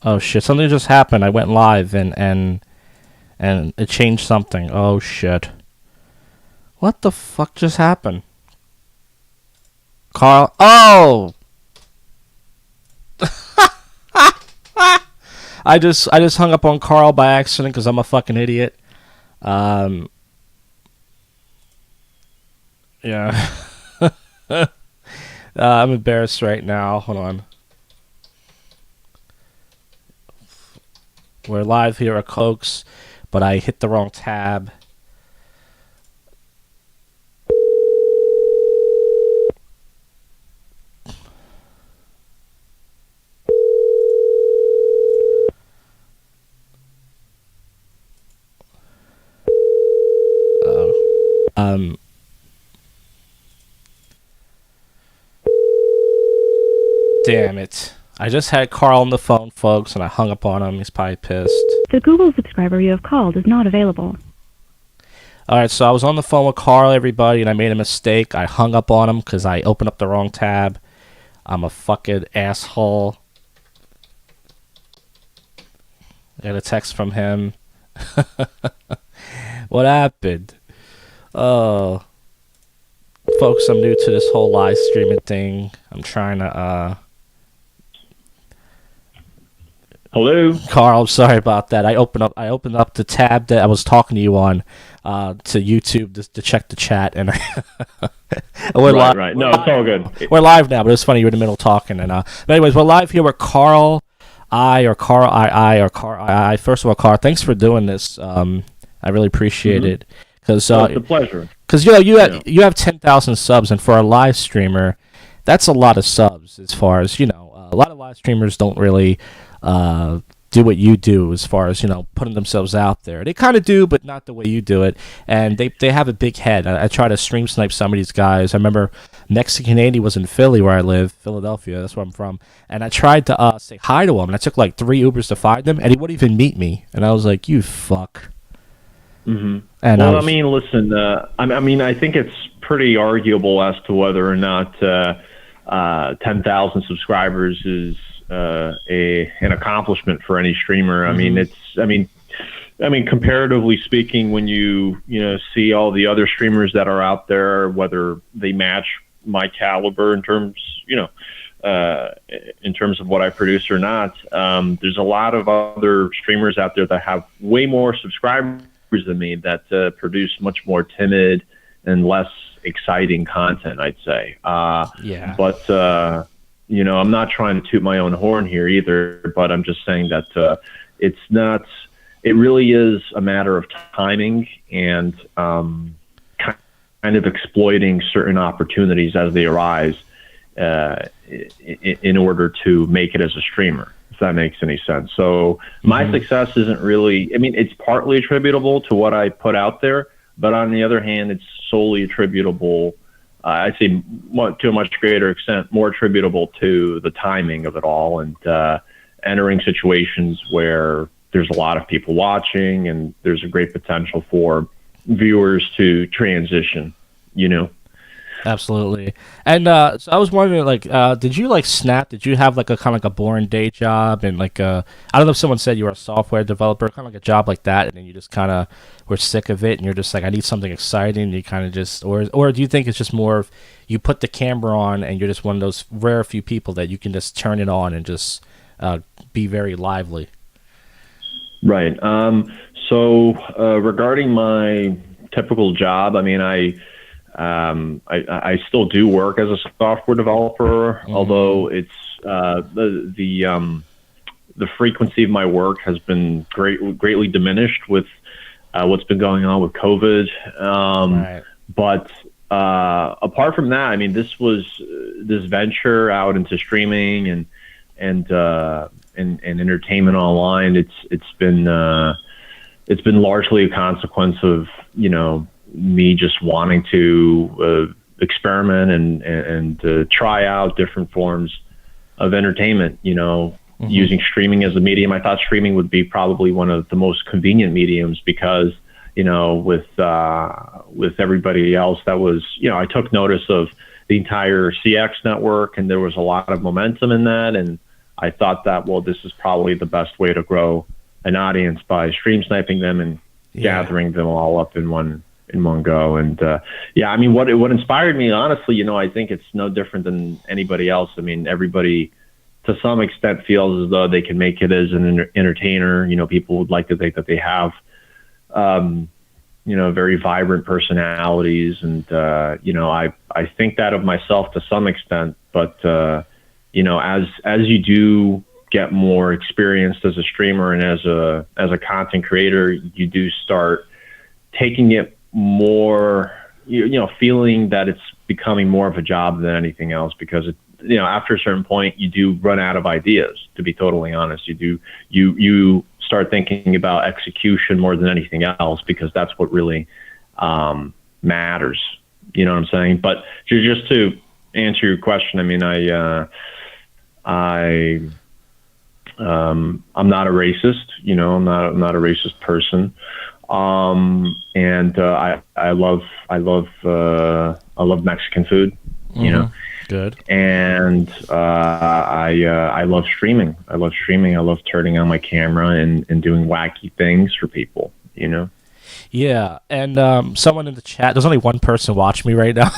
Oh shit! Something just happened. I went live and it changed something. Oh shit! What the fuck just happened? Carl. Oh! I just hung up on Carl by accident because I'm a fucking idiot. Um. Yeah. I'm embarrassed right now. Hold on. We're live here at Cokes, but I hit the wrong tab. Oh. Um. Damn it. I just had Carl on the phone, folks, and I hung up on him. He's probably pissed. The Google subscriber you have called is not available. Alright, so I was on the phone with Carl, everybody, and I made a mistake. I hung up on him because I opened up the wrong tab. I'm a fucking asshole. I got a text from him. What happened? Oh. Folks, I'm new to this whole live streaming thing. I'm trying to, Hello? Carl, I'm sorry about that. I opened up the tab that I was talking to you on to YouTube to check the chat, and we're live. Right. No, it's all good. We're live now, but it's funny you're in the middle talking. And but anyways, we're live here with Carl I. First of all, Carl, thanks for doing this. I really appreciate it because It's a pleasure. because you have 10,000 subs, and for a live streamer, that's a lot of subs. As far as a lot of live streamers don't really do what you do as far as putting themselves out there. They kind of do, but not the way you do it. And they have a big head. I try to stream snipe some of these guys. I remember Mexican 80 was in Philly, where I live, Philadelphia. That's where I'm from. And I tried to say hi to him, and I took like 3 Ubers to find him, and he wouldn't even meet me. And I was like, "You fuck." Mm-hmm. And Well, I mean, listen. I mean, I think it's pretty arguable as to whether or not 10,000 subscribers is an accomplishment for any streamer. I mean, I mean, comparatively speaking, when you see all the other streamers that are out there, whether they match my caliber in terms of what I produce or not, there's a lot of other streamers out there that have way more subscribers than me that produce much more timid and less exciting content, I'd say. yeah. But I'm not trying to toot my own horn here either, but I'm just saying that it's not. It really is a matter of timing and kind of exploiting certain opportunities as they arise in order to make it as a streamer, if that makes any sense. So my success isn't really. I mean, it's partly attributable to what I put out there, but on the other hand, it's solely attributable. I'd say to a much greater extent, more attributable to the timing of it all and entering situations where there's a lot of people watching and there's a great potential for viewers to transition, Absolutely. And so I was wondering, like, did you snap? Did you have like a kind of like a boring day job and like I don't know if someone said you were a software developer, kind of like a job like that, and then you just kind of were sick of it, and you're just like, I need something exciting. And you kind of just, or do you think it's just more of you put the camera on and you're just one of those rare few people that you can just turn it on and just be very lively? Right. So regarding my typical job, I mean, I still do work as a software developer, although it's the frequency of my work has been greatly diminished with what's been going on with COVID. Right. But apart from that, I mean, this venture out into streaming and entertainment online. It's been largely a consequence of me just wanting to experiment and try out different forms of entertainment, using streaming as a medium. I thought streaming would be probably one of the most convenient mediums because, with everybody else that was, I took notice of the entire CX network and there was a lot of momentum in that. And I thought that, well, this is probably the best way to grow an audience by stream sniping them and gathering them all up in one go. And I mean, what inspired me, honestly, I think it's no different than anybody else. I mean, everybody to some extent feels as though they can make it as an entertainer. People would like to think that they have very vibrant personalities, and I think that of myself to some extent. But as you do get more experienced as a streamer and as a content creator, you do start taking it more, feeling that it's becoming more of a job than anything else, because after a certain point you do run out of ideas, to be totally honest. You start thinking about execution more than anything else, because that's what really matters. You know what I'm saying? But just to answer your question, I mean, I'm not a racist, I'm not a racist person. And I love Mexican food, Good. And I love streaming. I love turning on my camera and doing wacky things for people, Yeah, and someone in the chat, there's only one person watching me right now.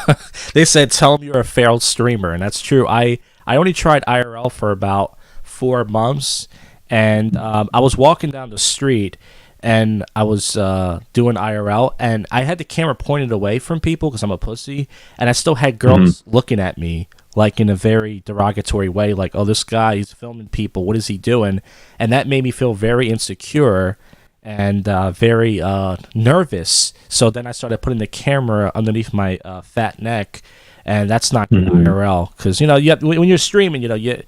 They said, tell them you're a failed streamer, and that's true. I only tried IRL for about 4 months, and I was walking down the street, and I was doing IRL, and I had the camera pointed away from people because I'm a pussy, and I still had girls looking at me like in a very derogatory way, like, oh, this guy, he's filming people, what is he doing? And that made me feel very insecure and very nervous. So then I started putting the camera underneath my fat neck, and that's not good IRL, because when you're streaming, you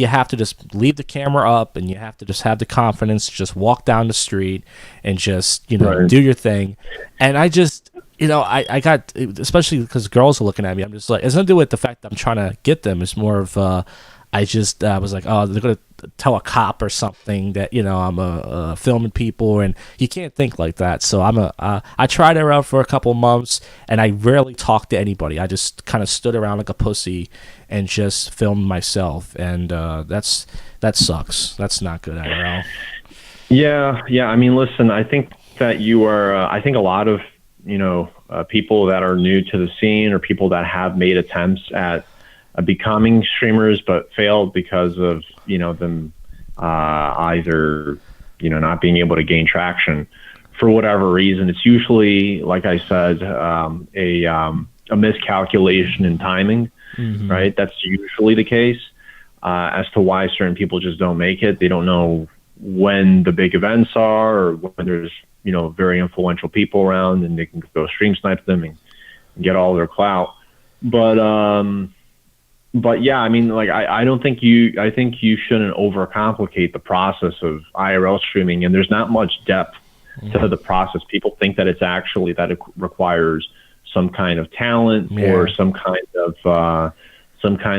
have to just leave the camera up, and you have to just have the confidence to just walk down the street and just do your thing. And I just I got, especially because girls are looking at me, I'm just like, it's nothing to do with the fact that I'm trying to get them. It's more of I just was like, oh, they're gonna tell a cop or something that I'm filming people, and you can't think like that. So I tried it around for a couple months, and I rarely talked to anybody. I just kind of stood around like a pussy and just filmed myself, and that sucks. That's not good IRL. Yeah. I mean, listen, I think that you are. I think a lot of people that are new to the scene, or people that have made attempts at becoming streamers but failed because of them either not being able to gain traction for whatever reason. It's usually, like I said, a miscalculation in timing, right? That's usually the case as to why certain people just don't make it. They don't know when the big events are, or when there's very influential people around, and they can go stream snipe them and get all their clout. But yeah, I mean, like, I think you shouldn't overcomplicate the process of IRL streaming, and there's not much depth to the process. People think that it requires some kind of talent or some kind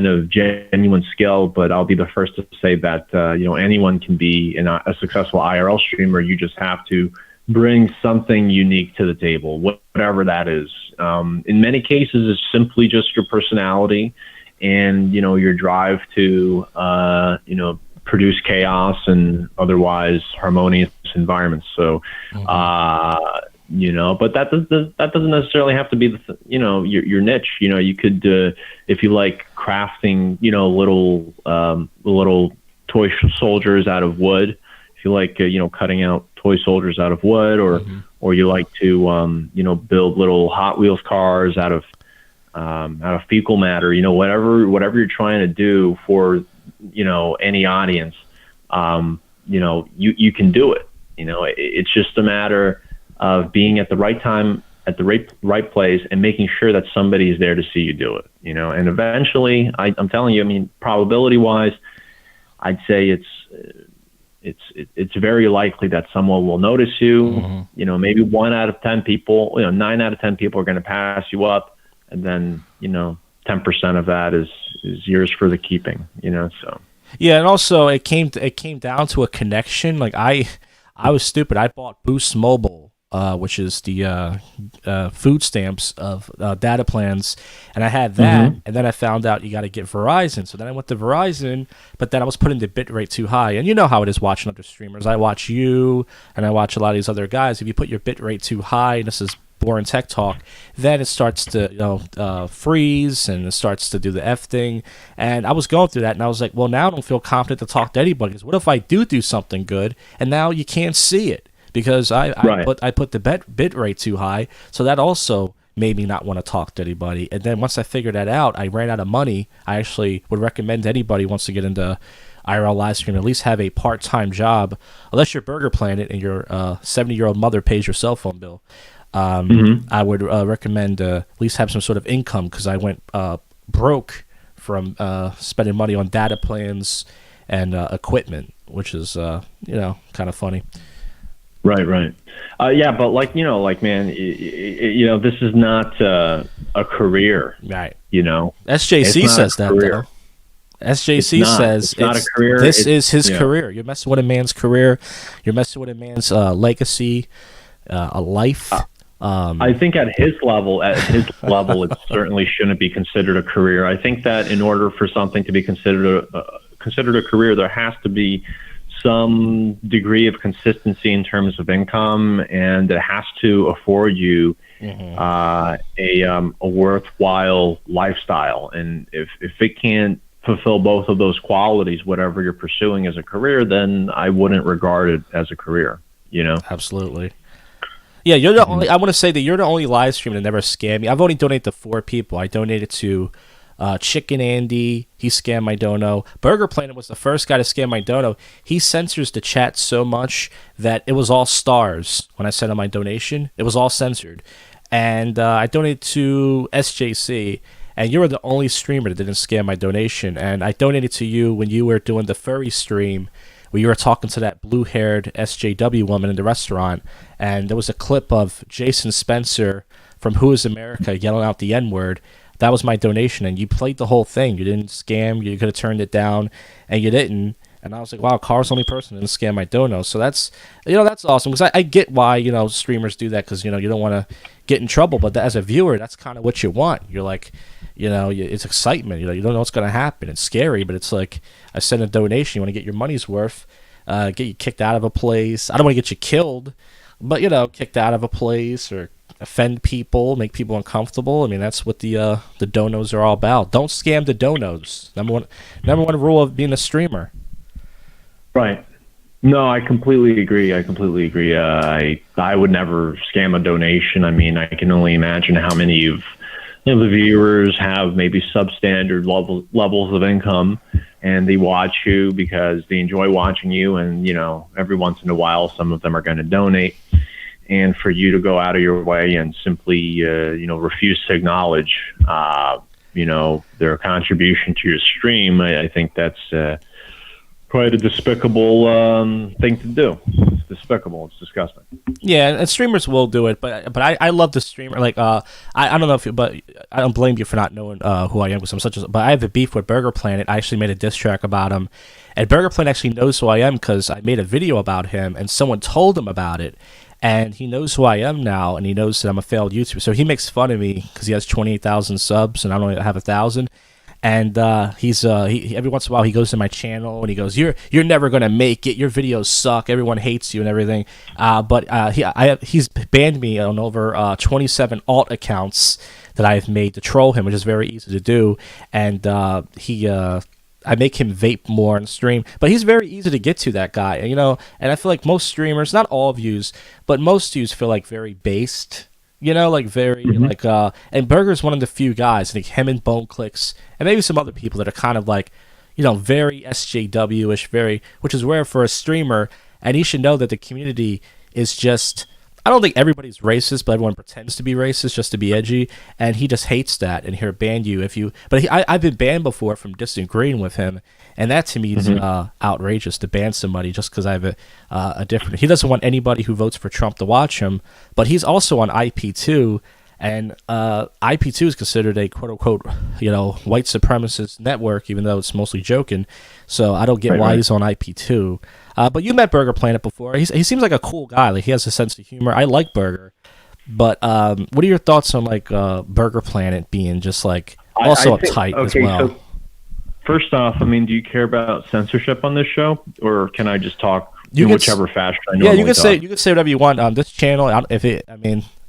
of genuine skill. But I'll be the first to say that anyone can be a successful IRL streamer. You just have to bring something unique to the table, whatever that is. In many cases, it's simply just your personality and your drive to produce chaos and otherwise harmonious environments. So but that doesn't necessarily have to be your niche. You could if you like crafting little toy soldiers out of wood, if you like cutting out toy soldiers out of wood, or you like to build little Hot Wheels cars out of fecal matter, whatever you're trying to do for any audience, you can do it. It's just a matter of being at the right time, at the right place, and making sure that somebody is there to see you do it. And eventually, I'm telling you, I mean, probability wise, I'd say it's very likely that someone will notice you. Maybe 1 out of 10 people, 9 out of 10 people are going to pass you up, and then 10% of that is yours for the keeping. So yeah, and also it came down to a connection. Like I was stupid. I bought Boost Mobile which is the food stamps of data plans, and I had that, and then I found out you got to get Verizon. So then I went to Verizon, but then I was putting the bit rate too high, and you know how it is watching other streamers. I watch you, and I watch a lot of these other guys. If you put your bit rate too high, and this is boring tech talk, then it starts to freeze, and it starts to do the F thing. And I was going through that, and I was like, well, now I don't feel confident to talk to anybody, because what if I do something good and now you can't see it because I put the bit rate too high? So that also made me not want to talk to anybody. And then once I figured that out, I ran out of money. I actually would recommend anybody who wants to get into IRL live stream at least have a part-time job, unless you're Burger Planet and your 70-year-old mother pays your cell phone bill. I would recommend at least have some sort of income, because I went broke from spending money on data plans and equipment, which is kind of funny. Right. Yeah, but man, this is not a career. Right. SJC says that though. SJC says it's not a career. This is his career. You're messing with a man's career. You're messing with a man's legacy, a life. I think at his level, it certainly shouldn't be considered a career. I think that in order for something to be considered a career, there has to be some degree of consistency in terms of income, and it has to afford you a worthwhile lifestyle. And if it can't fulfill both of those qualities, whatever you're pursuing as a career, then I wouldn't regard it as a career. Absolutely. Yeah, you're the only. I want to say that you're the only live streamer that never scammed me. I've only donated to 4 people. I donated to Chicken Andy. He scammed my dono. Burger Planet was the first guy to scam my dono. He censors the chat so much that it was all stars when I sent him my donation. It was all censored. And I donated to SJC, and you were the only streamer that didn't scam my donation. And I donated to you when you were doing the furry stream, where you were talking to that blue-haired SJW woman in the restaurant, and there was a clip of Jason Spencer from Who Is America yelling out the N-word. That was my donation, and you played the whole thing. You didn't scam. You could have turned it down, and you didn't. And I was like, wow, Carl's the only person that didn't scam my dono. So that's awesome, because I get why, streamers do that, because, you don't want to get in trouble. But as a viewer, that's kind of what you want. You're like, it's excitement. You don't know what's going to happen. It's scary, but it's like, I send a donation. You want to get your money's worth, get you kicked out of a place. I don't want to get you killed, but, kicked out of a place or offend people, make people uncomfortable. I mean, that's what the donos are all about. Don't scam the donos. Number one rule of being a streamer. Right. No, I completely agree. I would never scam a donation. I mean, I can only imagine how many of the viewers have maybe substandard levels of income, and they watch you because they enjoy watching you, and every once in a while some of them are going to donate. And for you to go out of your way and simply refuse to acknowledge their contribution to your stream, I think that's quite a despicable thing to do. It's despicable. It's disgusting. Yeah, and streamers will do it, but I love the streamer. Like I don't know but I don't blame you for not knowing who I am, because I'm but I have a beef with Burger Planet. I actually made a diss track about him, and Burger Planet actually knows who I am because I made a video about him, and someone told him about it, and he knows who I am now, and he knows that I'm a failed YouTuber. So he makes fun of me because he has 28,000 subs, and I only have 1,000. And he every once in a while he goes to my channel and he goes, "You're never gonna make it. Your videos suck. Everyone hates you and everything." But he's banned me on over 27 alt accounts that I've made to troll him, which is very easy to do. And I make him vape more on stream, but he's very easy to get to, that guy. And and I feel like most streamers, not all views, but most views feel like very based. Very and Burger's one of the few guys, I think him and Bone Clicks, and maybe some other people that are kind of like, very SJW-ish, which is rare for a streamer. And he should know that the community is just, I don't think everybody's racist, but everyone pretends to be racist just to be edgy, and he just hates that, and he'll ban you if you. But I've been banned before from disagreeing with him, and that to me is outrageous, to ban somebody just because I have a different. He doesn't want anybody who votes for Trump to watch him, but he's also on IP too, And IP2 is considered a quote unquote, white supremacist network, even though it's mostly joking. So I don't get why he's on IP2. But you met Burger Planet before. He seems like a cool guy. Like, he has a sense of humor. I like Burger. But what are your thoughts on like Burger Planet being just like also uptight as well? So first off, I mean, do you care about censorship on this show, or can I just talk in whichever fashion I normally you can say whatever you want on this channel.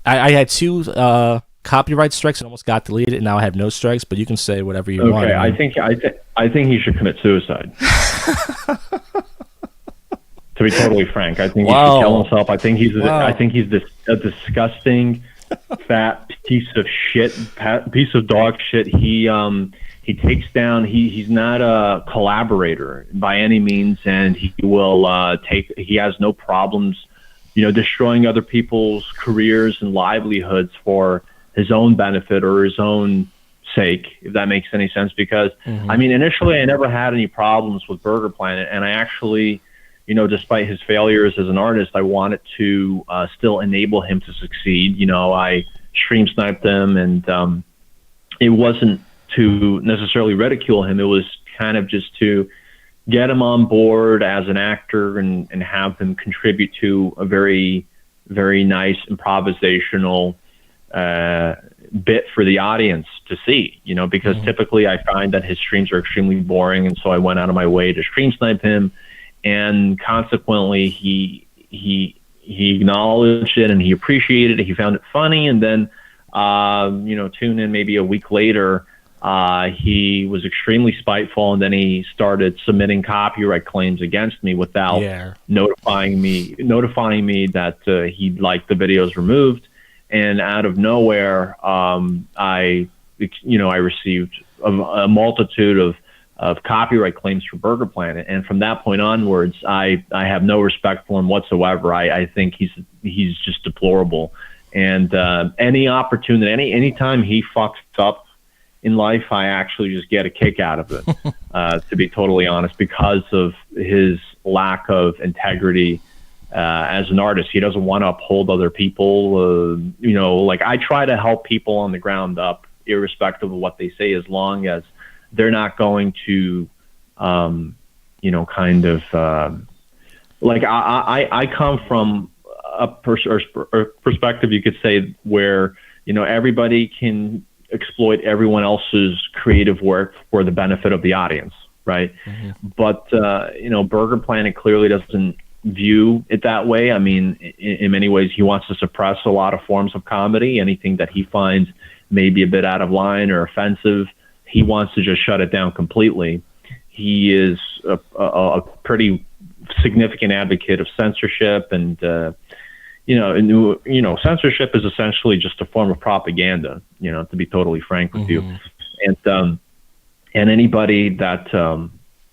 I had 2 copyright strikes and almost got deleted, and now I have no strikes. But you can say whatever you want. Okay, I think he should commit suicide. To be totally frank, I think he should kill himself. I think he's a disgusting, fat piece of dog shit. He takes down. He's not a collaborator by any means, and he will He has no problems, destroying other people's careers and livelihoods for his own benefit or his own sake, if that makes any sense. Because I mean, initially, I never had any problems with Burger Planet, and I actually, despite his failures as an artist, I wanted to still enable him to succeed. I stream sniped him, and it wasn't to necessarily ridicule him. It was kind of just to get him on board as an actor and have him contribute to a very, very nice improvisational bit for the audience to see, because typically I find that his streams are extremely boring. And so I went out of my way to stream snipe him. And consequently, he acknowledged it and he appreciated it. He found it funny. And then, tune in maybe a week later, he was extremely spiteful, and then he started submitting copyright claims against me without notifying me that he'd like the videos removed. And out of nowhere, I received a multitude of copyright claims for Burger Planet, and from that point onwards, I have no respect for him whatsoever. I think he's just deplorable, and any opportunity, anytime he fucks up in life, I actually just get a kick out of it, to be totally honest, because of his lack of integrity as an artist. He doesn't want to uphold other people. Like, I try to help people on the ground up, irrespective of what they say, as long as they're not going to, I come from a perspective, you could say, where, everybody can exploit everyone else's creative work for the benefit of the audience, right? But Burger Planet clearly doesn't view it that way. I mean, in many ways, he wants to suppress a lot of forms of comedy. Anything that he finds maybe a bit out of line or offensive, he wants to just shut it down completely. He is a pretty significant advocate of censorship, and censorship is essentially just a form of propaganda, to be totally frank with you. And anybody that,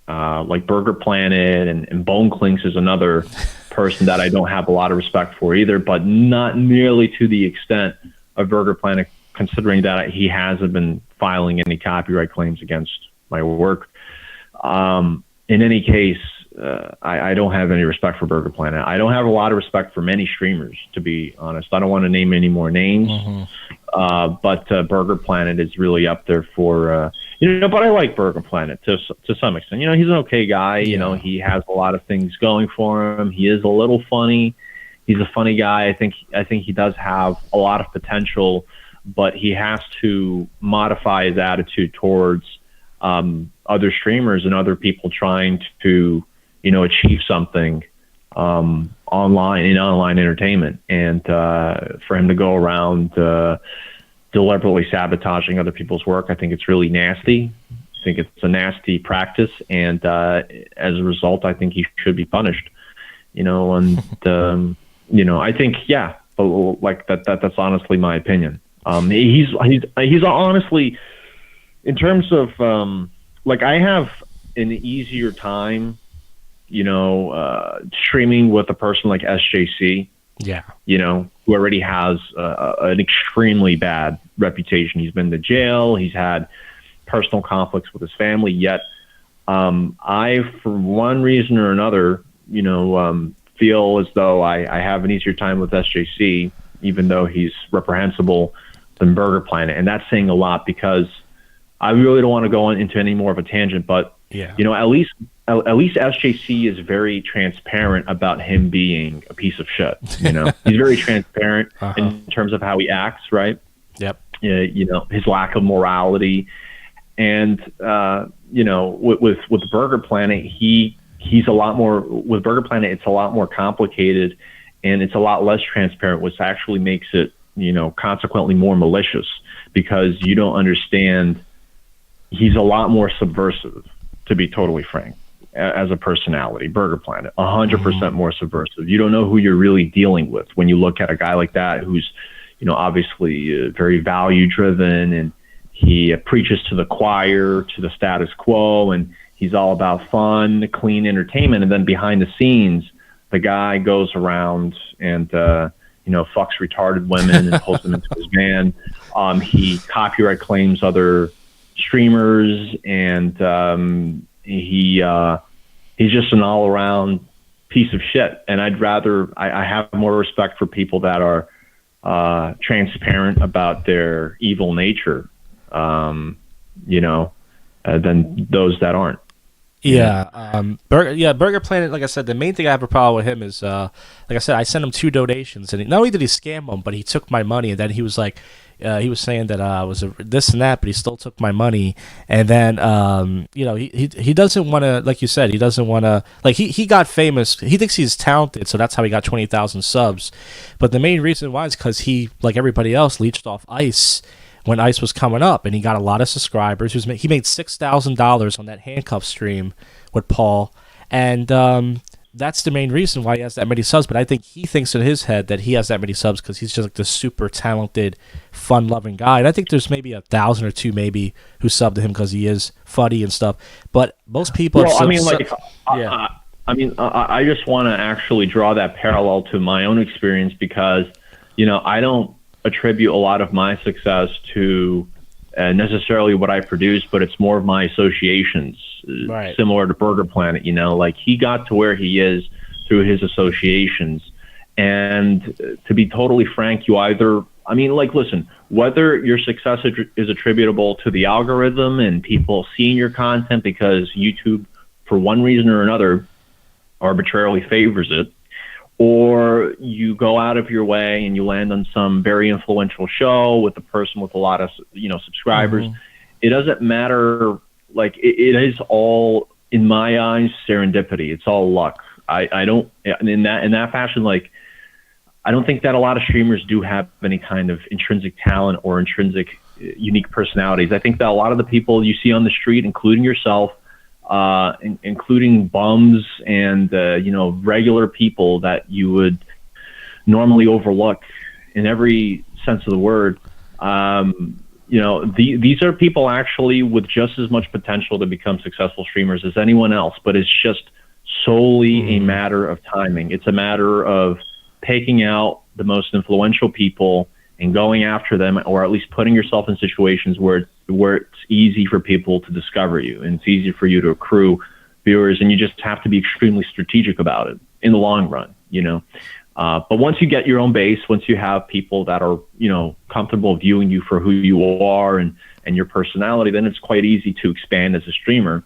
like Burger Planet and Bone Clinks is another person that I don't have a lot of respect for either, but not nearly to the extent of Burger Planet, considering that he hasn't been filing any copyright claims against my work. In any case, I don't have any respect for Burger Planet. I don't have a lot of respect for many streamers, to be honest. I don't want to name any more names, but Burger Planet is really up there for, but I like Burger Planet to some extent. He's an okay guy. He has a lot of things going for him. He is a little funny. He's a funny guy. I think he does have a lot of potential, but he has to modify his attitude towards other streamers and other people trying to, achieve something online, in online entertainment. And for him to go around deliberately sabotaging other people's work, I think it's really nasty. I think it's a nasty practice, and as a result, I think he should be punished. And I think, but like that's honestly my opinion. He's honestly, in terms of I have an easier time, streaming with a person like SJC. Who already has an extremely bad reputation. He's been to jail. He's had personal conflicts with his family. Yet, I, for one reason or another, feel as though I have an easier time with SJC, even though he's reprehensible. than Burger Planet, and that's saying a lot because I really don't want to go into any more of a tangent, but at least SJC is very transparent about him being a piece of shit. He's very transparent in terms of how he acts, right? Yep. His lack of morality, and with Burger Planet, he's a lot more. With Burger Planet, it's a lot more complicated, and it's a lot less transparent, which actually makes it consequently more malicious because you don't understand. He's a lot more subversive, to be totally frank, as a personality. Burger Planet, 100% more subversive. You don't know who you're really dealing with when you look at a guy like that who's, obviously very value-driven, and he preaches to the choir, to the status quo, and he's all about fun, clean entertainment. And then behind the scenes, the guy goes around and fucks retarded women and pulls them into his van. He copyright claims other streamers, and he's just an all-around piece of shit. And I have more respect for people that are transparent about their evil nature, than those that aren't. Burger Planet, like I said, the main thing I have a problem with him is, like I said, I sent him 2 donations, and not only did he scam them, but he took my money, and then he was like, he was saying that I was this and that, but he still took my money. And then, he doesn't want to, like you said, he doesn't want to, like, he got famous. He thinks he's talented, so that's how he got 20,000 subs. But the main reason why is because he, like everybody else, leached off Ice when Ice was coming up, and he got a lot of subscribers. He made $6,000 on that handcuff stream with Paul, and that's the main reason why he has that many subs. But I think he thinks in his head that he has that many subs because he's just like this super talented, fun-loving guy. And I think there's maybe 1,000 or 2 maybe who sub to him because he is funny and stuff. But most people. Well, I just want to actually draw that parallel to my own experience because, I don't attribute a lot of my success to necessarily what I produce, but it's more of my associations, right? Similar to Burger Planet, like he got to where he is through his associations. And to be totally frank, listen, whether your success is attributable to the algorithm and people seeing your content because YouTube, for one reason or another, arbitrarily favors it, or you go out of your way and you land on some very influential show with a person with a lot of subscribers. It doesn't matter. Like it is all, in my eyes, serendipity. It's all luck. I don't, in that fashion, like I don't think that a lot of streamers do have any kind of intrinsic talent or intrinsic unique personalities. I think that a lot of the people you see on the street, including yourself, including bums and regular people that you would normally overlook in every sense of the word, these are people actually with just as much potential to become successful streamers as anyone else, but it's just solely a matter of timing. It's a matter of taking out the most influential people and going after them, or at least putting yourself in situations where it's easy for people to discover you and it's easy for you to accrue viewers, and you just have to be extremely strategic about it in the long run, But once you get your own base, once you have people that are, comfortable viewing you for who you are and your personality, then it's quite easy to expand as a streamer.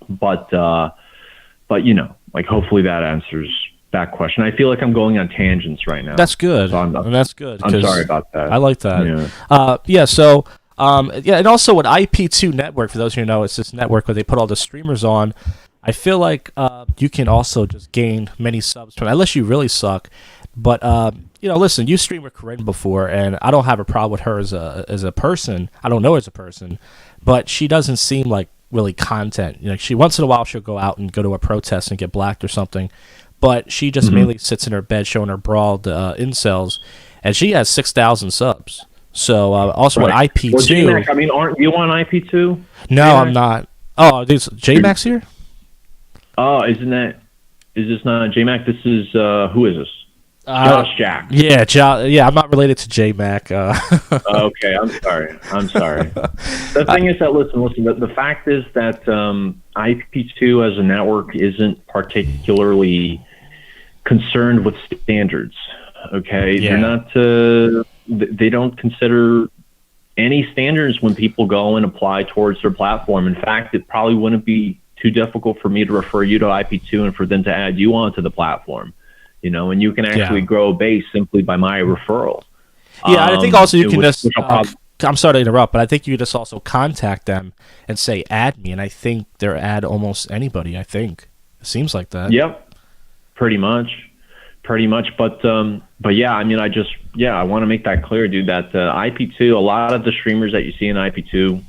But hopefully that answers that question. I feel like I'm going on tangents right now. That's good. And that's good. I'm sorry about that. I like that. And also with IP2 Network, for those who know, it's this network where they put all the streamers on. I feel like you can also just gain many subs from it, unless you really suck. But listen, you streamed with Corinne before, and I don't have a problem with her as a person. I don't know her as a person, but she doesn't seem like really content. She once in a while she'll go out and go to a protest and get blacked or something. But she just mainly sits in her bed showing her brawled incels, and she has 6,000 subs. So also with IP2. Well, J-Mac, aren't you on IP2? No, J-Mac? I'm not. Oh, is J-Mac's here? Oh, is this not J-Mac? This is, who is this? Josh Jack. Yeah, I'm not related to J-Mac. Okay, I'm sorry. The thing is that, listen, the fact is that IP2 as a network isn't particularly concerned with standards, okay? Yeah. They're not, they don't consider any standards when people go and apply towards their platform. In fact, it probably wouldn't be too difficult for me to refer you to IP2 and for them to add you onto the platform, and you can actually grow a base simply by my referral. Yeah, I think also you can just, I'm sorry to interrupt, but I think you just also contact them and say, add me, and I think they're add almost anybody, I think. It seems like that. Yep, pretty much. But yeah, I mean, I want to make that clear, dude, that IP2, a lot of the streamers that you see in IP2,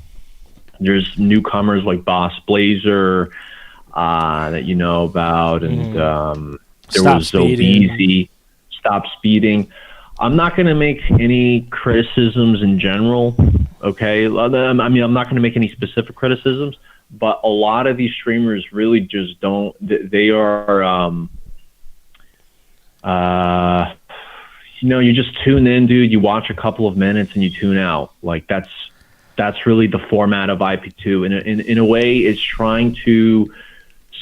there's newcomers like Boss Blazer that you know about, and there was Zobeezy, Stop Speeding. I'm not going to make any criticisms in general, okay? I mean, I'm not going to make any specific criticisms, but a lot of these streamers really just don't. They are, you just tune in, dude. You watch a couple of minutes and you tune out. Like that's really the format of IP2. In a way, it's trying to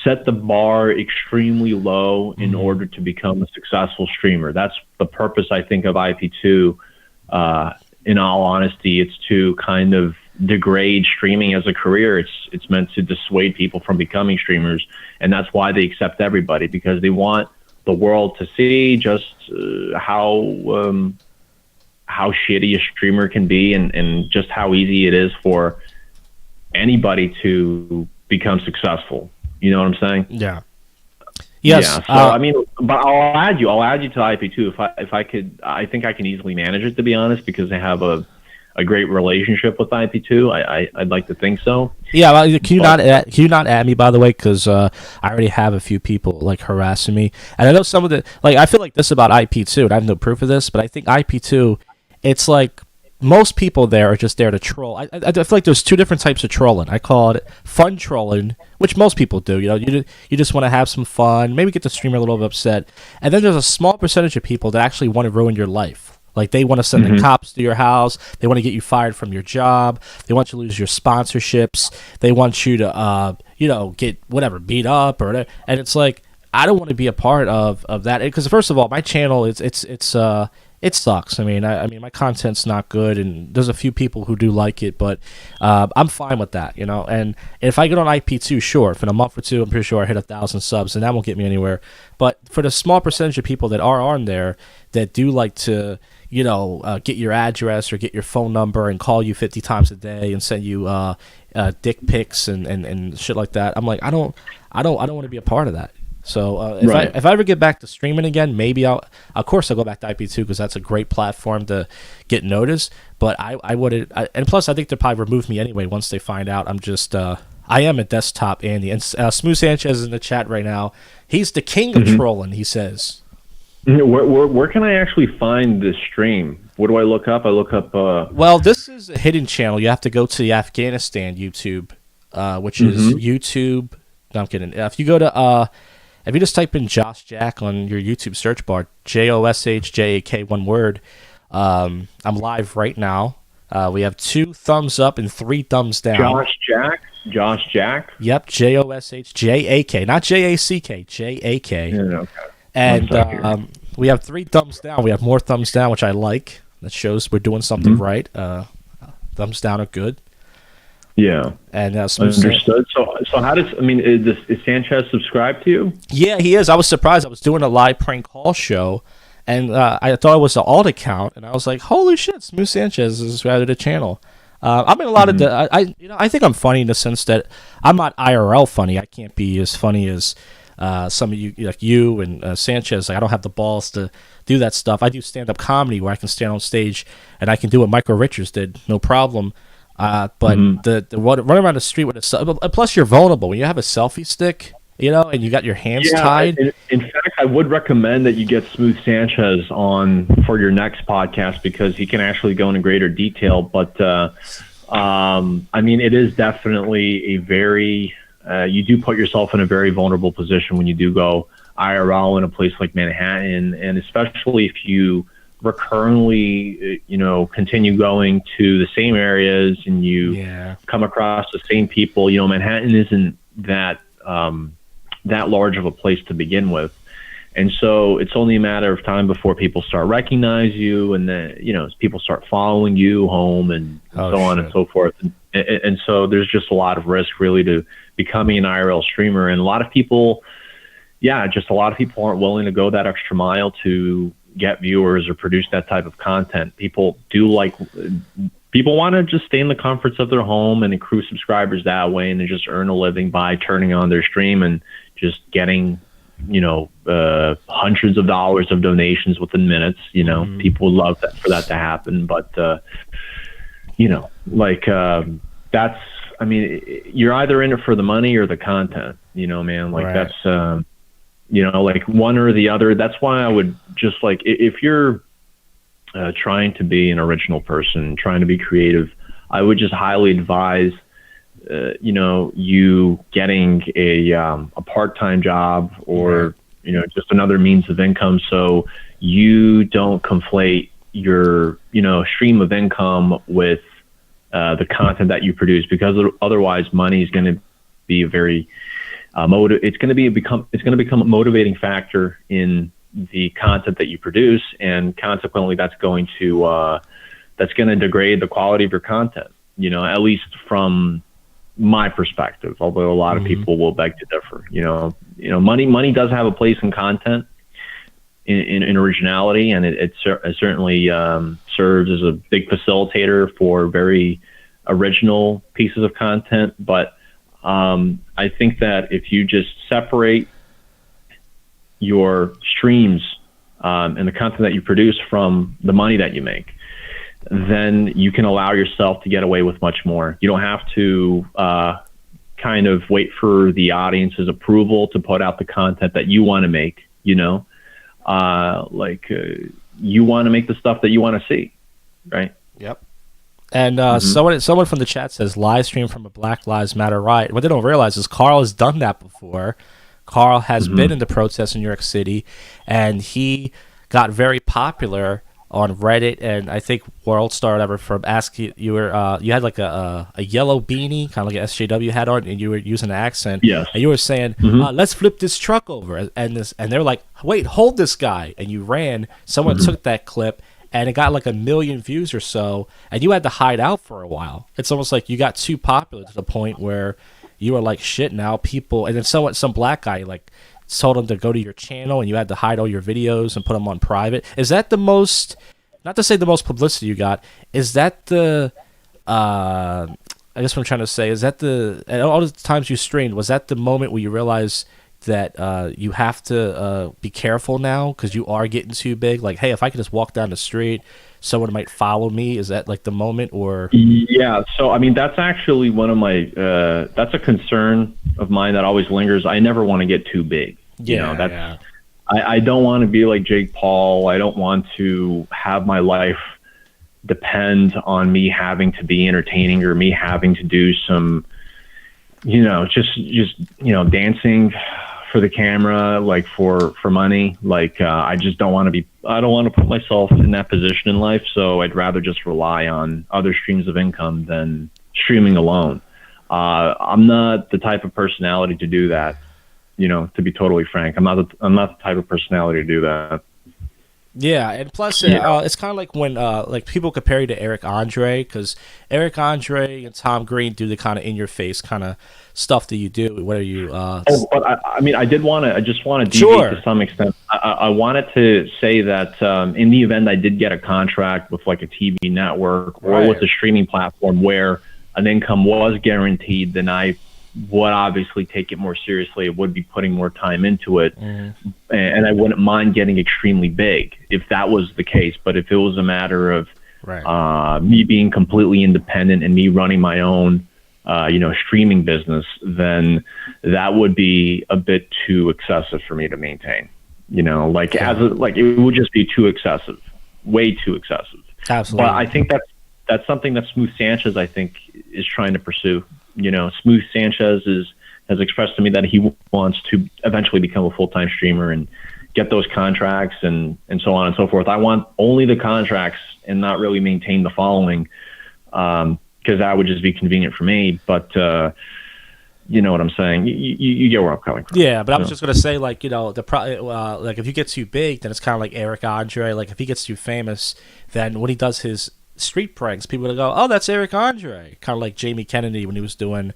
set the bar extremely low in order to become a successful streamer. That's the purpose, I think, of IP2. In all honesty, it's to kind of degrade streaming as a career. It's meant to dissuade people from becoming streamers, and that's why they accept everybody, because they want the world to see just how shitty a streamer can be, and just how easy it is for anybody to become successful. You know what I'm saying? Yeah. Yes. Yeah. So I mean, but I'll add you to IP2 if I could. I think I can easily manage it, to be honest, because they have a great relationship with IP2. I'd like to think so. Yeah. Well, can you not add me, by the way, because I already have a few people like harassing me, and I know some of the I feel like this about IP2, and I have no proof of this, but I think IP2, it's like most people there are just there to troll. I feel like there's two different types of trolling. I call it fun trolling, which most people do. You just want to have some fun, maybe get the streamer a little bit upset. And then there's a small percentage of people that actually want to ruin your life. Like they want to send the cops to your house. They want to get you fired from your job. They want you to lose your sponsorships. They want you to, get whatever, beat up or whatever. And it's like, I don't want to be a part of that. Because first of all, my channel, it sucks. I mean, my content's not good, and there's a few people who do like it, but I'm fine with that, And if I get on IP2, sure, if in a month or two, I'm pretty sure I hit 1,000 subs, and that won't get me anywhere. But for the small percentage of people that are on there that do like to, get your address or get your phone number and call you 50 times a day and send you dick pics and shit like that, I'm like, I don't want to be a part of that. So if I ever get back to streaming again, maybe of course I'll go back to IP2 because that's a great platform to get noticed. But I wouldn't, and plus I think they'll probably remove me anyway once they find out I'm just I am a desktop Andy. And Smooth Sanchez is in the chat right now. He's the king of trolling, he says. Where can I actually find this stream? What do I look up? I look up. Well, this is a hidden channel. You have to go to the Afghanistan YouTube, which is YouTube. No, I'm kidding. If you go to if you just type in Josh Jack on your YouTube search bar, JoshJak, one word, I'm live right now. We have 2 thumbs up and 3 thumbs down. Josh Jack? Yep, JoshJak, not JACK, JAK. Yeah, okay. And we have 3 thumbs down. We have more thumbs down, which I like. That shows we're doing something right. Thumbs down are good. Yeah, and understood. So how does is Sanchez subscribed to you? Yeah, he is. I was surprised. I was doing a live prank call show, and I thought it was an alt account, and I was like, "Holy shit, Smooth Sanchez is subscribed to the channel." I'm in a lot of I think I'm funny in the sense that I'm not IRL funny. I can't be as funny as some of you, like you and Sanchez. Like, I don't have the balls to do that stuff. I do stand-up comedy where I can stand on stage and I can do what Michael Richards did, no problem. But the run around the street with a plus you're vulnerable when you have a selfie stick, and you got your hands tied. In fact, I would recommend that you get Smooth Sanchez on for your next podcast because he can actually go into greater detail. But it is definitely a very you do put yourself in a very vulnerable position when you do go IRL in a place like Manhattan, and especially if you recurrently continue going to the same areas and you come across the same people. Manhattan isn't that large of a place to begin with, And so it's only a matter of time before people start recognize you, and then people start following you home, and so on and so forth. And so there's just a lot of risk really to becoming an IRL streamer, and a lot of people aren't willing to go that extra mile to get viewers or produce that type of content. People want to just stay in the comforts of their home and accrue subscribers that way, and then just earn a living by turning on their stream and just getting hundreds of dollars of donations within minutes. People would love for that to happen, but that's, I mean, you're either in it for the money or the content, man. Like, right. That's like one or the other. That's why I would just, like, if you're trying to be an original person, trying to be creative, I would just highly advise you getting a part-time job, or just another means of income, so you don't conflate your stream of income with the content that you produce, because otherwise money is going to be a very it's going to become a motivating factor in the content that you produce, and consequently that's going to degrade the quality of your content, at least from my perspective, although a lot of people will beg to differ. Money does have a place in content, in originality, and it certainly serves as a big facilitator for very original pieces of content. But I think that if you just separate your streams and the content that you produce from the money that you make, then you can allow yourself to get away with much more. You don't have to kind of wait for the audience's approval to put out the content that you want to make. You want to make the stuff that you want to see, right? Yep. And someone from the chat says live stream from a Black Lives Matter riot. What they don't realize is Carl has done that before. Carl has been in the protests in New York City, and he got very popular on Reddit, and I think WorldStar, whatever, from asking you had like a yellow beanie, kind of like an SJW hat on, and you were using an accent. Yes. And you were saying, let's flip this truck over, and they're like, wait, hold this guy, and you ran. Someone took that clip, and it got like 1 million views or so, and you had to hide out for a while. It's almost like you got too popular to the point where you were like, shit, now people, and then some black guy like told him to go to your channel, and you had to hide all your videos and put them on private. Is that the most, not to say the most publicity you got, is that the, I guess what I'm trying to say, is that at all the times you streamed, was that the moment where you realized that you have to be careful now because you are getting too big? Like, hey, if I could just walk down the street, someone might follow me. Is that like the moment? Or yeah, so I mean, that's actually one of my that's a concern of mine that always lingers. I never want to get too big. I don't want to be like Jake Paul. I don't want to have my life depend on me having to be entertaining, or me having to do some just dancing for the camera, like for money. Like I don't want to put myself in that position in life, so I'd rather just rely on other streams of income than streaming alone. I'm not the type of personality to do that, to be totally frank. I'm not the type of personality to do that. Yeah, and plus, it's kind of like when like people compare you to Eric Andre, because Eric Andre and Tom Green do the kind of in-your-face kind of stuff that you do. What are you? But I mean, I just want to deviate to some extent. I wanted to say that in the event I did get a contract with like a TV network or with a streaming platform where an income was guaranteed, then I would obviously take it more seriously. It would be putting more time into it, and I wouldn't mind getting extremely big if that was the case. But if it was a matter of me being completely independent and me running my own streaming business, then that would be a bit too excessive for me to maintain. It would just be too excessive, way too excessive. Absolutely. But I think that's something that Smooth Sanchez, I think, is trying to pursue. Smooth Sanchez has expressed to me that he wants to eventually become a full-time streamer and get those contracts and so on and so forth. I want only the contracts and not really maintain the following, because that would just be convenient for me. But you know what I'm saying. You get where I'm coming from. Yeah, but I was just gonna say, like, you know, like if you get too big, then it's kind of like Eric Andre. Like if he gets too famous, then when he does his street pranks, people are gonna go, "Oh, that's Eric Andre." Kind of like Jamie Kennedy when he was doing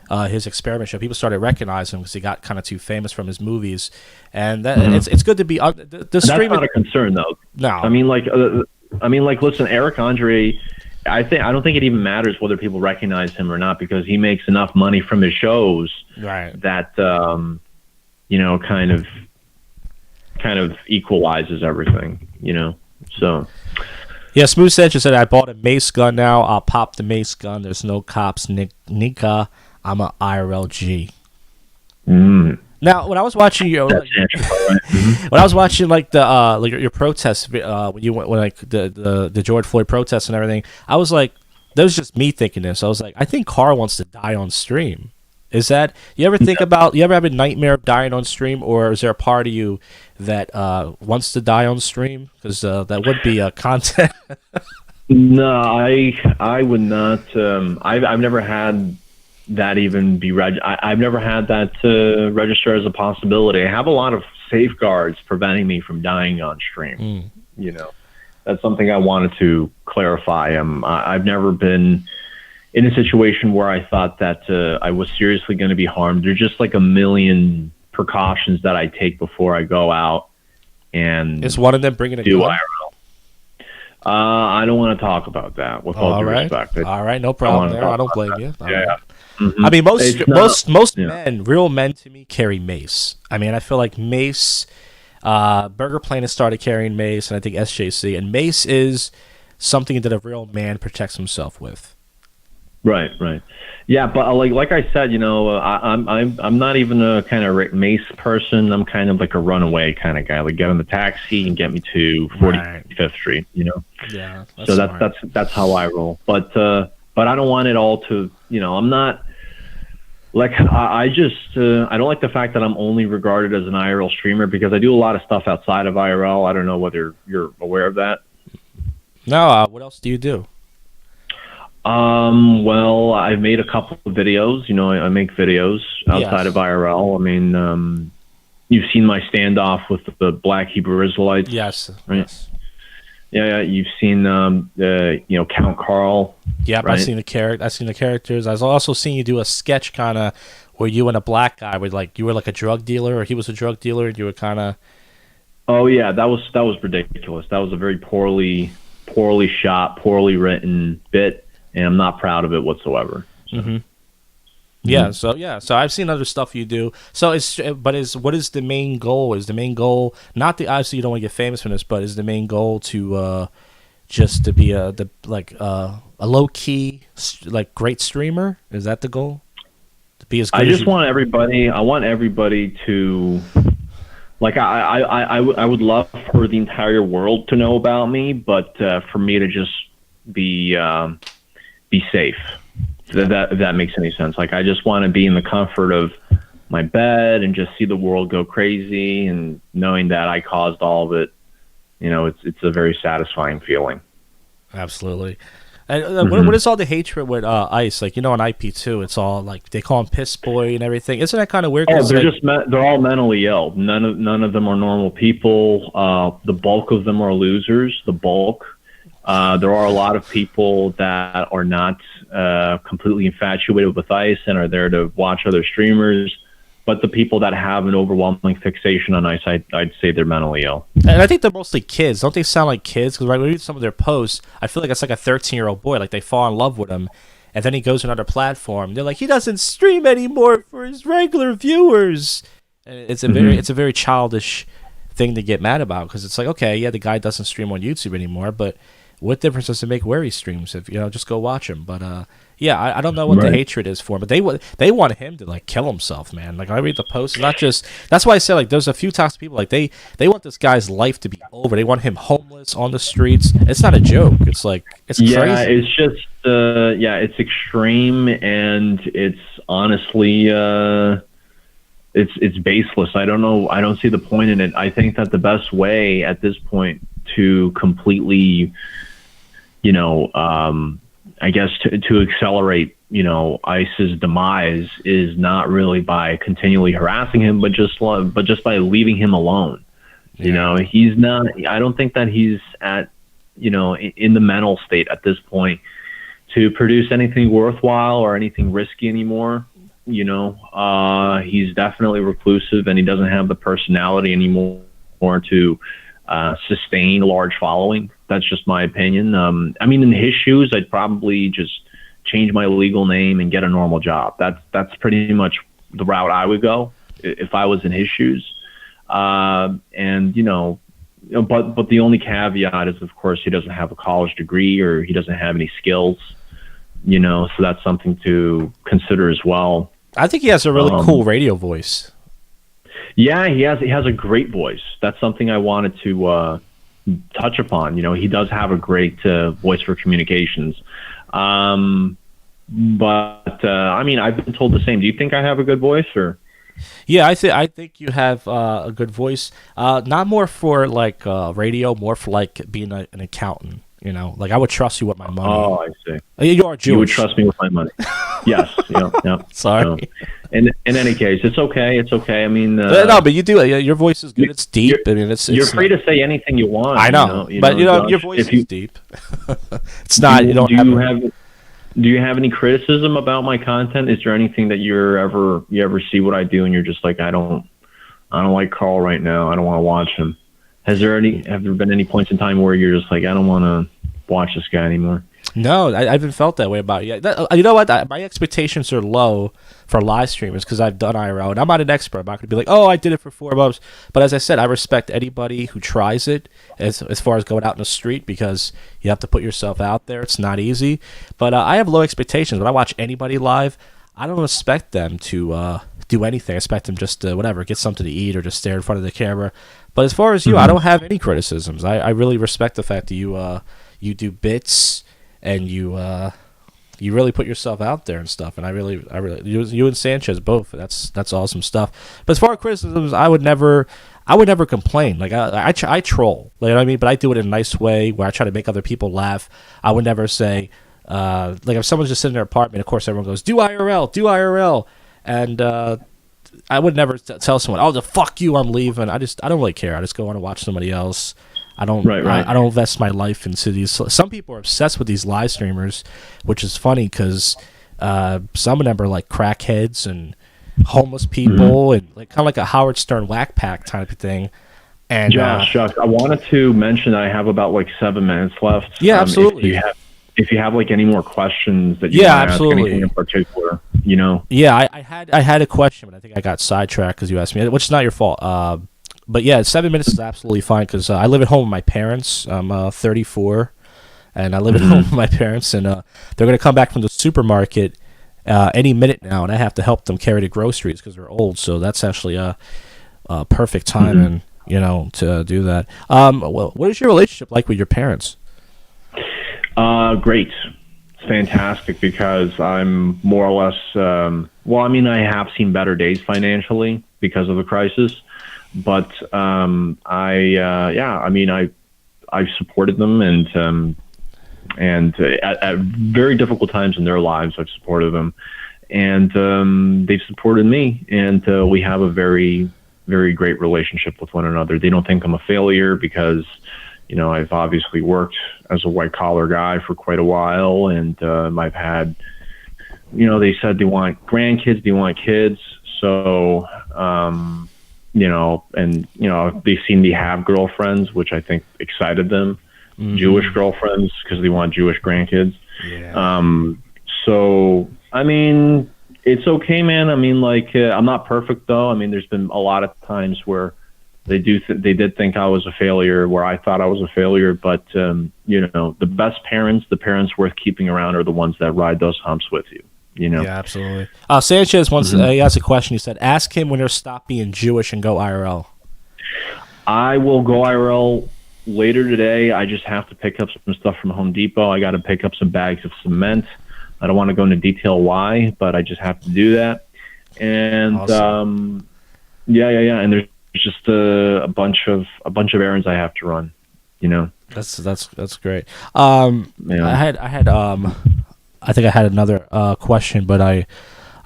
his experiment show. People started recognizing him because he got kind of too famous from his movies, and that it's good to be the streaming. That's not a concern though. No, I mean, like, listen, Eric Andre. I don't think it even matters whether people recognize him or not, because he makes enough money from his shows, right? That you know, kind of equalizes everything, you know. So yeah, Smooth said, she said, I bought a mace gun now. I'll pop the mace gun. There's no cops. Nika, I'm a IRLG. Now, when I was watching when I was watching like the like your protests when you went when like the George Floyd protests and everything, I was like, that was just me thinking this. I was like, I think Carl wants to die on stream. Is that you ever think about? You ever have a nightmare of dying on stream, or is there a part of you that wants to die on stream? Because that would be content. No, I would not. I've never had that even be I've never had that register as a possibility. I have a lot of safeguards preventing me from dying on stream. You know, that's something I wanted to clarify. I've never been in a situation where I thought that I was seriously going to be harmed. There's just like a million precautions that I take before I go out, and is one of them bringing a gun? IRL. I don't want to talk about that. With all due respect. All right, no problem there. I don't blame you. Yeah. Mm-hmm. I mean, most men, real men to me, carry mace. I mean, I feel like mace, Burger Planet started carrying mace, and I think SJC, and mace is something that a real man protects himself with. Right. Yeah, but like I said, you know, I'm not even a kind of mace person. I'm kind of like a runaway kind of guy. Like get in the taxi and get me to 45th Street. You know. Yeah. So that's how I roll. But I don't want it all to, you know, I'm not. Like I don't like the fact that I'm only regarded as an IRL streamer, because I do a lot of stuff outside of IRL. I don't know whether you're aware of that. No, what else do you do? Well, I've made a couple of videos. You know, I make videos outside of IRL. I mean, you've seen my standoff with the Black Hebrew Israelites. Yes. Right. Yes. Yeah. You've seen, you know, Count Carl. Yep, right? I've seen the characters. I've also seen you do a sketch kind of where you and a black guy were like, you were like a drug dealer, or he was a drug dealer, and you were kind of. Oh yeah, that was ridiculous. That was a very poorly shot, poorly written bit, and I'm not proud of it whatsoever. So. Mm-hmm. Yeah, so I've seen other stuff you do. So what is the main goal? Is the main goal not the, obviously you don't want to get famous from this, but is the main goal to just to be a low key like great streamer? Is that the goal? To be as good I want everybody to like I would love for the entire world to know about me, but for me to just be safe. If that makes any sense. Like I just want to be in the comfort of my bed and just see the world go crazy, and knowing that I caused all of it. You know, it's a very satisfying feeling. Absolutely. And what is all the hatred with Ice? Like, you know, on IP2, it's all like they call him Piss Boy and everything. Isn't that kind of weird? Oh, they're all mentally ill. None of them are normal people. The bulk of them are losers. The bulk. There are a lot of people that are not completely infatuated with Ice and are there to watch other streamers. But the people that have an overwhelming fixation on Ice, I'd say they're mentally ill. And I think they're mostly kids. Don't they sound like kids? Because when I read some of their posts, I feel like it's like a 13-year-old boy. Like they fall in love with him, and then he goes to another platform. They're like, he doesn't stream anymore for his regular viewers. And it's a very childish thing to get mad about, because it's like, okay, yeah, the guy doesn't stream on YouTube anymore, but what difference does it make where he streams? If you know, just go watch him. But yeah, I don't know what the hatred is for, but they want him to like kill himself, man. Like I read the posts, not just that's why I say like there's a few toxic people like they want this guy's life to be over. They want him homeless on the streets. It's not a joke. It's like it's crazy. Yeah, it's just it's extreme, and it's honestly it's baseless. I don't know. I don't see the point in it. I think that the best way at this point to completely, you know, I guess to accelerate, ICE's demise is not really by continually harassing him, but just by leaving him alone. Yeah. He's not. I don't think that he's at, in the mental state at this point to produce anything worthwhile or anything risky anymore. He's definitely reclusive, and he doesn't have the personality anymore to sustain a large following. That's just my opinion. In his shoes, I'd probably just change my legal name and get a normal job. That's pretty much the route I would go if I was in his shoes. But the only caveat is, of course, he doesn't have a college degree or he doesn't have any skills. So that's something to consider as well. I think he has a really cool radio voice. Yeah, he has a great voice. That's something I wanted to touch upon. He does have a great voice for communications. I've been told the same. Do you think I have a good voice, or? Yeah, I think you have a good voice. Not more for like radio, more for like being an accountant. Like I would trust you with my money. Oh, I see. You are Jewish. You would trust me with my money. Yes. Yeah. Sorry. In any case, it's okay. It's okay. No, but you do. Your voice is good. It's deep. You're free to say anything you want. I know, but your voice is deep. It's not. Do you have any criticism about my content? Is there anything that you ever see what I do and you're just like, I don't like Carl right now. I don't want to watch him. Have there been any points in time where you're just like, I don't want to watch this guy anymore? No, I haven't felt that way about you. You know what? My expectations are low for live streamers because I've done IRL, and I'm not an expert. I'm not going to be like, oh, I did it for $4. But as I said, I respect anybody who tries it as far as going out in the street because you have to put yourself out there. It's not easy. But I have low expectations. When I watch anybody live, I don't expect them to do anything. I expect them just to, whatever, get something to eat or just stare in front of the camera. But as far as you, I don't have any criticisms. I really respect the fact that you do bits and you really put yourself out there and stuff. And I really you and Sanchez both. That's awesome stuff. But as far as criticisms, I would never complain. Like I troll, you know what I mean? But I do it in a nice way where I try to make other people laugh. I would never say like if someone's just sitting in their apartment, of course everyone goes do IRL, and I would never tell someone, oh, the fuck you, I'm leaving. I don't really care. I just go on and watch somebody else. I don't right. I don't invest my life into these. Some people are obsessed with these live streamers, which is funny because some of them are like crackheads and homeless people and like kind of like a Howard Stern whack pack type of thing. And Josh, I wanted to mention I have about like 7 minutes left. Yeah, absolutely. If you have like any more questions that you want to ask, anything in particular, Yeah, I had a question, but I think I got sidetracked because you asked me, which is not your fault. But yeah, 7 minutes is absolutely fine because I live at home with my parents. I'm 34, and I live at home with my parents, and they're going to come back from the supermarket any minute now, and I have to help them carry the groceries because they're old. So that's actually a perfect time, to do that. Well, what is your relationship like with your parents? Great. It's fantastic because I'm more or less, I have seen better days financially because of the crisis, but I've supported them and at very difficult times in their lives, I've supported them, and they've supported me, and we have a very, very great relationship with one another. They don't think I'm a failure because I've obviously worked as a white collar guy for quite a while, and I've had, they said they want grandkids, they want kids. So, they've seen me have girlfriends, which I think excited them, Jewish girlfriends, because they want Jewish grandkids. Yeah. It's okay, man. I'm not perfect though. There's been a lot of times where they did think I was a failure, where I thought I was a failure. But, the best parents, the parents worth keeping around are the ones that ride those humps with you, Yeah, absolutely. Sanchez once he asked a question. He said, ask him when he'll stop being Jewish and go IRL. I will go IRL later today. I just have to pick up some stuff from Home Depot. I got to pick up some bags of cement. I don't want to go into detail why, but I just have to do that. And, awesome. Yeah. And there's just a bunch of errands I have to run, That's great. I had I think I had another question, but I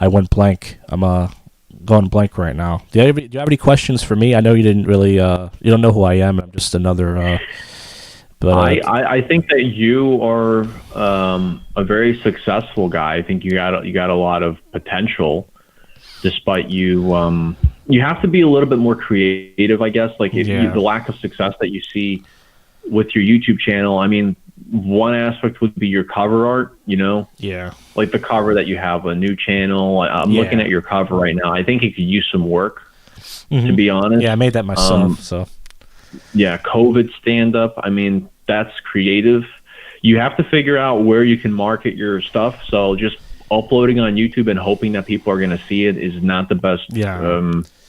went blank. I'm going blank right now. Do you have any questions for me? I know you didn't really you don't know who I am. I'm just another. But I think that you are a very successful guy. I think you got a lot of potential, despite you have to be a little bit more creative, I guess. Like the lack of success that you see with your YouTube channel. I mean, one aspect would be your cover art, Yeah. like the cover that you have, a new channel. I'm looking at your cover right now. I think it could use some work, to be honest. Yeah, I made that myself. So. Yeah, COVID stand-up. I mean, that's creative. You have to figure out where you can market your stuff. So just uploading on YouTube and hoping that people are going to see it is not the best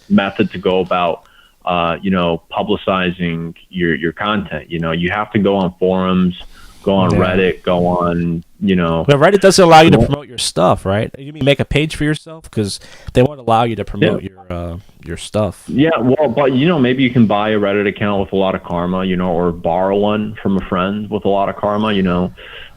method to go about, publicizing your content. You have to go on forums, go on Reddit, go on, But Reddit doesn't allow you to promote your stuff, right? You mean make a page for yourself because they won't allow you to promote your stuff. Yeah, well, but maybe you can buy a Reddit account with a lot of karma, or borrow one from a friend with a lot of karma, you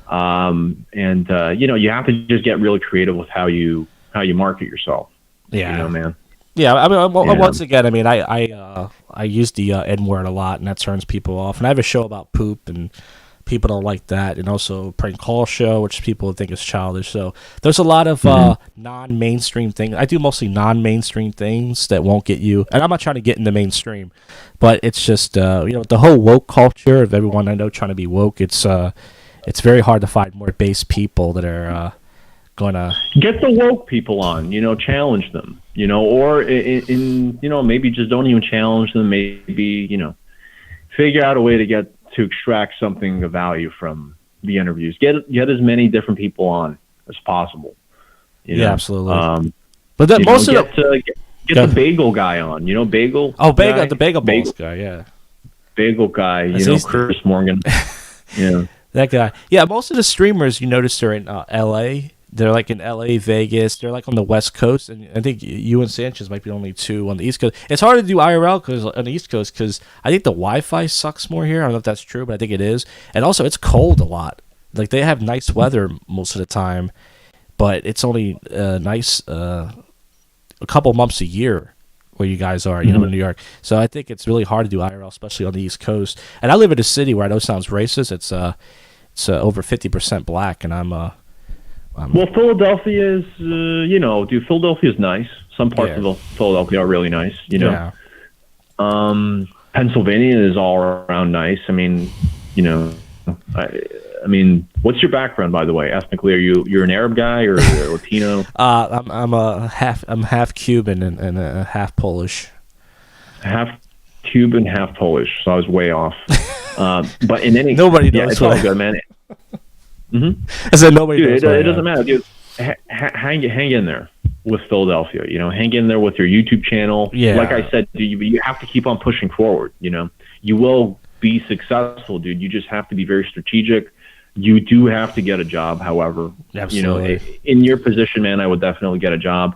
have to just get really creative with how you market yourself. Yeah, man. Yeah, I mean, once again, I mean, I use the N word a lot, and that turns people off. And I have a show about poop, and people don't like that, and also a prank call show, which people think is childish. So there's a lot of non-mainstream things. I do mostly non-mainstream things that won't get you, and I'm not trying to get in the mainstream, but it's just the whole woke culture of everyone I know trying to be woke. It's very hard to find more base people that are gonna get the woke people on, challenge them, or in maybe just don't even challenge them. Maybe figure out a way to extract something of value from the interviews. Get as many different people on as possible. Yeah, absolutely. But then most get the bagel guy on. Bagel. Oh, the bagel balls guy. Yeah. Bagel guy. Chris Morgan. Yeah. That guy. Yeah, most of the streamers you notice are in L.A. They're like in L.A., Vegas. They're like on the West Coast, and I think you and Sanchez might be the only two on the East Coast. It's hard to do IRL on the East Coast because I think the Wi-Fi sucks more here. I don't know if that's true, but I think it is. And also, it's cold a lot. Like they have nice weather most of the time, but it's only nice a couple months a year where you guys are, in New York. So I think it's really hard to do IRL, especially on the East Coast. And I live in a city where I know it sounds racist. It's over 50% black, and I'm well, Philadelphia is, Philadelphia is nice. Some parts of Philadelphia are really nice, Yeah. Pennsylvania is all around nice. I mean, what's your background, by the way? Ethnically, you're an Arab guy or a Latino? I'm half Cuban and half Polish. Half Cuban, half Polish. So I was way off. But in any nobody knows. It's all good, man. Mm-hmm. I said nobody. Dude, it doesn't matter, dude. Hang in there with Philadelphia. Hang in there with your YouTube channel. Yeah. Like I said, dude, you have to keep on pushing forward. You will be successful, dude. You just have to be very strategic. You do have to get a job, however. Absolutely. In your position, man, I would definitely get a job.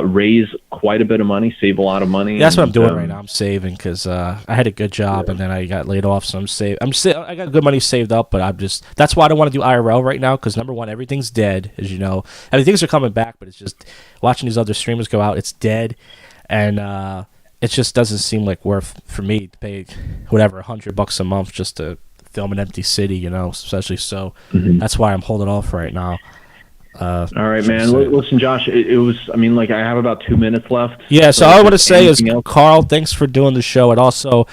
Raise quite a bit of money, save a lot of money. That's what I'm doing right now. I'm saving because I had a good job and then I got laid off, so I got good money saved up, but that's why I don't want to do IRL right now because number one, everything's dead, as you know. I mean, things are coming back, but it's just watching these other streamers go out, it's dead, and it just doesn't seem like worth for me to pay whatever $100 a month just to film an empty city, especially so. Mm-hmm. That's why I'm holding off right now. All right, man. Listen, Josh, it was, I have about 2 minutes left. Yeah, so all I want to say is, Carl, thanks for doing the show. And also,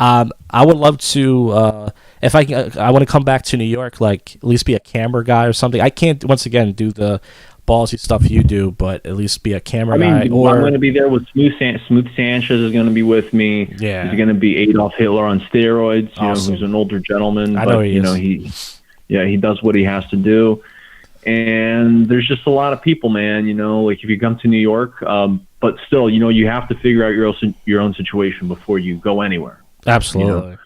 I would love to, if I want to come back to New York, like, at least be a camera guy or something. I can't, once again, do the ballsy stuff you do, but at least be a camera guy. I'm going to be there with Smooth Sanchez is going to be with me. Yeah. He's going to be Adolf Hitler on steroids, awesome. Who's an older gentleman. I know he is. He does what he has to do. And there's just a lot of people, man, like if you come to New York, but still, you have to figure out your own situation before you go anywhere. Absolutely.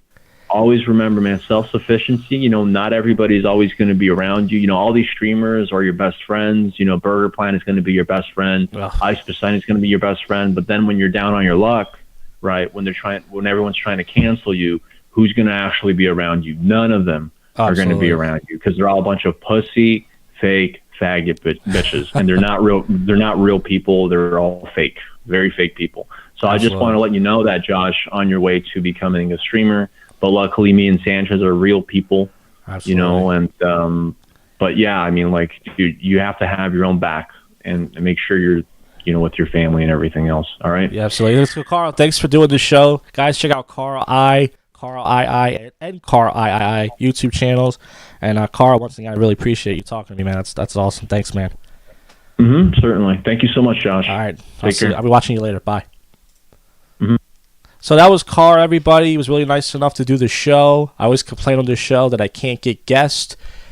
Always remember, man, self-sufficiency, not everybody's always going to be around you. All these streamers are your best friends. Burger Plant is going to be your best friend. Ice Poseidon is going to be your best friend. But then when you're down on your luck, right, when everyone's trying to cancel you, who's going to actually be around you? None of them are going to be around you because they're all a bunch of pussy, fake faggot bitches, and they're not real. They're not real people. They're all fake, very fake people. So I just want to let you know that, Josh, on your way to becoming a streamer. But luckily, me and Sanchez are real people. Absolutely. You know, and but yeah, I mean, like, dude, you have to have your own back and make sure you're, you know, with your family and everything else. All right. Yeah, absolutely. Let's go, Carl. Thanks for doing the show, guys. Check out Carl I, and Carl I YouTube channels. And Carl, once again, I really appreciate you talking to me, man. That's awesome. Thanks, man. Certainly. Thank you so much, Josh. All right. Take care. I'll be watching you later. Bye. So that was Carl, everybody. He was really nice enough to do the show. I always complain on this show that I can't get guests.